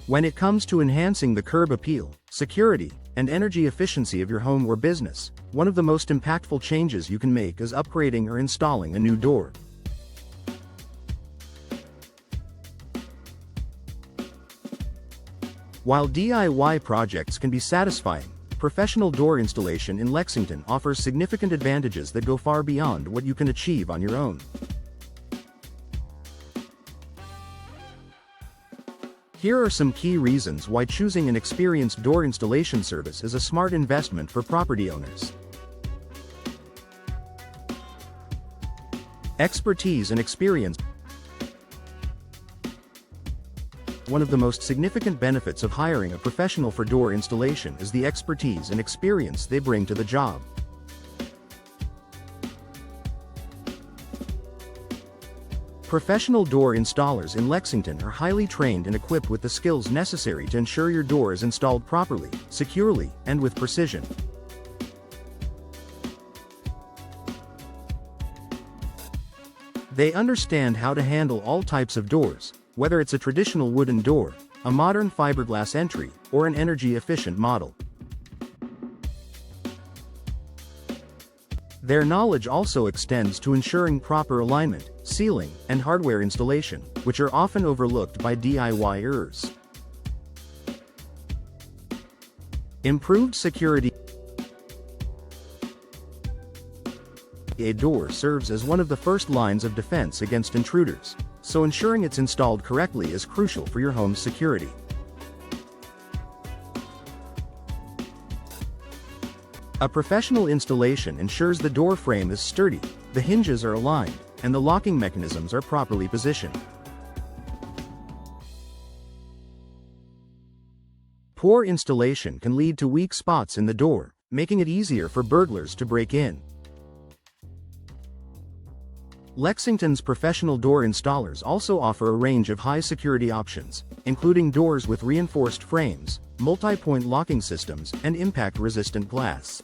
When it comes to enhancing the curb appeal, security, and energy efficiency of your home or business, one of the most impactful changes you can make is upgrading or installing a new door. While DIY projects can be satisfying, professional door installation in Lexington offers significant advantages that go far beyond what you can achieve on your own. Here are some key reasons why choosing an experienced door installation service is a smart investment for property owners. Expertise and experience. One of the most significant benefits of hiring a professional for door installation is the expertise and experience they bring to the job. Professional door installers in Lexington are highly trained and equipped with the skills necessary to ensure your door is installed properly, securely, and with precision. They understand how to handle all types of doors, whether it's a traditional wooden door, a modern fiberglass entry, or an energy-efficient model. Their knowledge also extends to ensuring proper alignment, sealing, and hardware installation, which are often overlooked by DIYers. Improved security. A door serves as one of the first lines of defense against intruders, so ensuring it's installed correctly is crucial for your home's security. A professional installation ensures the door frame is sturdy, the hinges are aligned, and the locking mechanisms are properly positioned. Poor installation can lead to weak spots in the door, making it easier for burglars to break in. Lexington's professional door installers also offer a range of high-security options, including doors with reinforced frames, multi-point locking systems, and impact-resistant glass.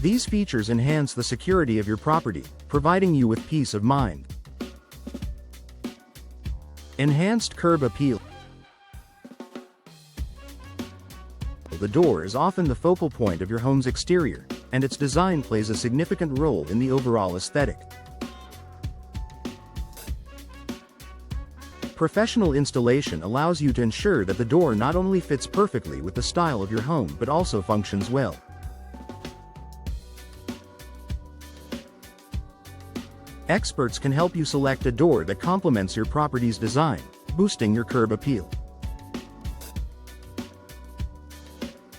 These features enhance the security of your property, providing you with peace of mind. Enhanced curb appeal. The door is often the focal point of your home's exterior, and its design plays a significant role in the overall aesthetic. Professional installation allows you to ensure that the door not only fits perfectly with the style of your home but also functions well. Experts can help you select a door that complements your property's design, boosting your curb appeal.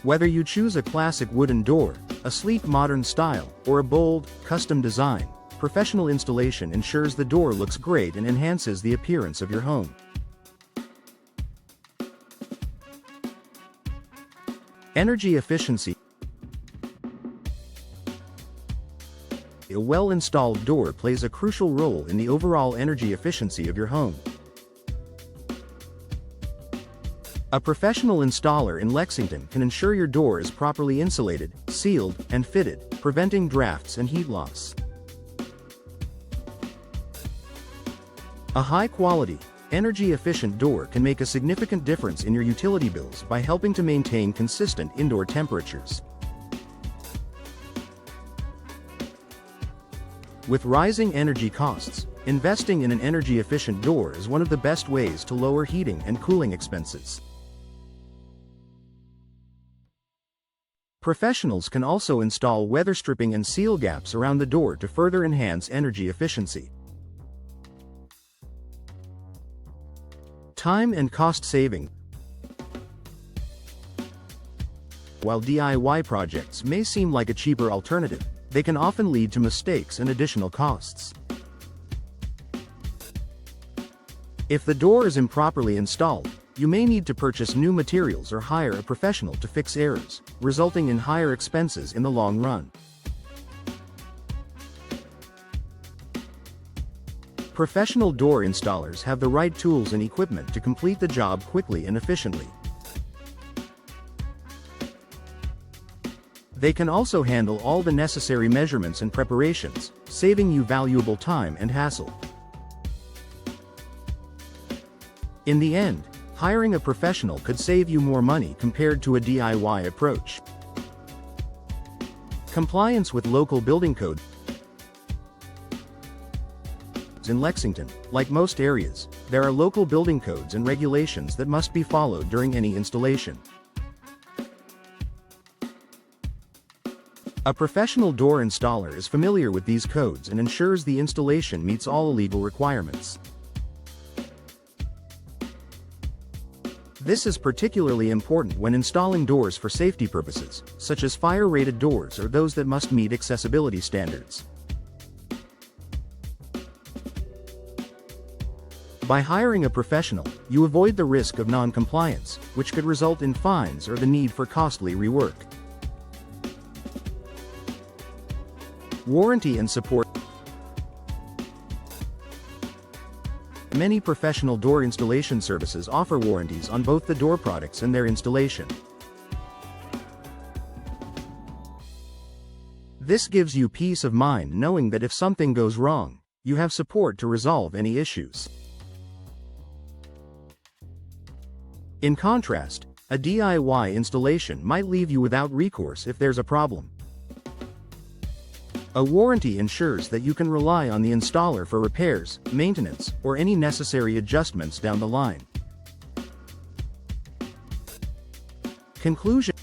Whether you choose a classic wooden door, a sleek modern style, or a bold, custom design, professional installation ensures the door looks great and enhances the appearance of your home. Energy efficiency. A well-installed door plays a crucial role in the overall energy efficiency of your home. A professional installer in Lexington can ensure your door is properly insulated, sealed, and fitted, preventing drafts and heat loss. A high-quality, energy-efficient door can make a significant difference in your utility bills by helping to maintain consistent indoor temperatures. With rising energy costs, investing in an energy-efficient door is one of the best ways to lower heating and cooling expenses. Professionals can also install weather stripping and seal gaps around the door to further enhance energy efficiency. Time and cost saving. While DIY projects may seem like a cheaper alternative, they can often lead to mistakes and additional costs. If the door is improperly installed, you may need to purchase new materials or hire a professional to fix errors, resulting in higher expenses in the long run. Professional door installers have the right tools and equipment to complete the job quickly and efficiently. They can also handle all the necessary measurements and preparations, saving you valuable time and hassle. In the end, hiring a professional could save you more money compared to a DIY approach. Compliance with local building codes. In Lexington, like most areas, there are local building codes and regulations that must be followed during any installation. A professional door installer is familiar with these codes and ensures the installation meets all legal requirements. This is particularly important when installing doors for safety purposes, such as fire-rated doors or those that must meet accessibility standards. By hiring a professional, you avoid the risk of non-compliance, which could result in fines or the need for costly rework. Warranty and support. Many professional door installation services offer warranties on both the door products and their installation. This gives you peace of mind knowing that if something goes wrong, you have support to resolve any issues. In contrast, a DIY installation might leave you without recourse if there's a problem. A warranty ensures that you can rely on the installer for repairs, maintenance, or any necessary adjustments down the line. Conclusion.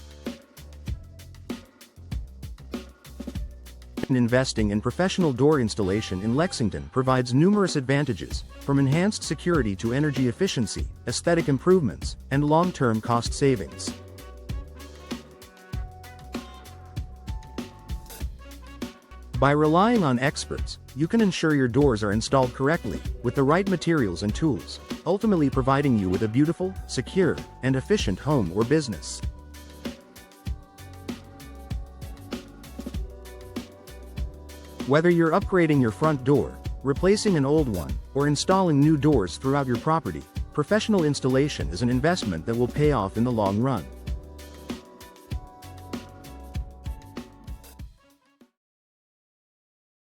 Investing in professional door installation in Lexington provides numerous advantages, from enhanced security to energy efficiency, aesthetic improvements, and long-term cost savings. By relying on experts, you can ensure your doors are installed correctly, with the right materials and tools, ultimately providing you with a beautiful, secure, and efficient home or business. Whether you're upgrading your front door, replacing an old one, or installing new doors throughout your property, professional installation is an investment that will pay off in the long run.